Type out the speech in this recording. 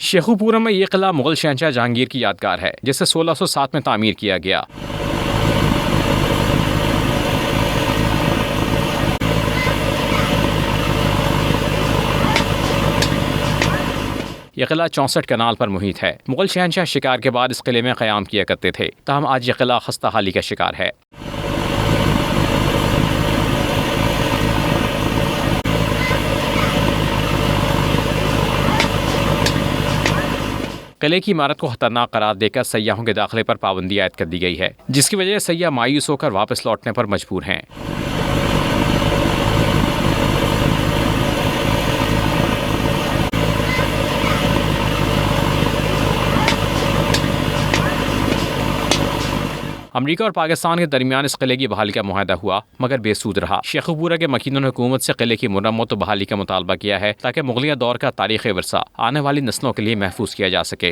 शेखुपुरा में ये किला मुगल शहंशाह जहांगीर की यादगार है, जिसे 1607 में तामीर किया गया। यह किला 64 कनाल पर मुहित है। मुगल शहंशाह शिकार के बाद इस किले में क़याम किया करते थे, ताहम आज यह किला खस्ता हाली का शिकार है। किले की इमारत को खतरनाक करार देकर सैयाहों के दाखिले पर पाबंदी आयद कर दी गई है, जिसकी वजह से सैयाह मायूस होकर वापस लौटने पर मजबूर हैं। अमेरिका और पाकिस्तान के दरमियान इस किले की बहाली का मुआहदा हुआ, मगर बेसूद रहा। शेखुपुरा के मकीनों ने हुकूमत से किले की मुरम्मत और बहाली का मुतालबा किया है, ताकि मुगलिया दौर का तारीख़ी विरसा आने वाली नस्लों के लिए महफूज किया जा सके।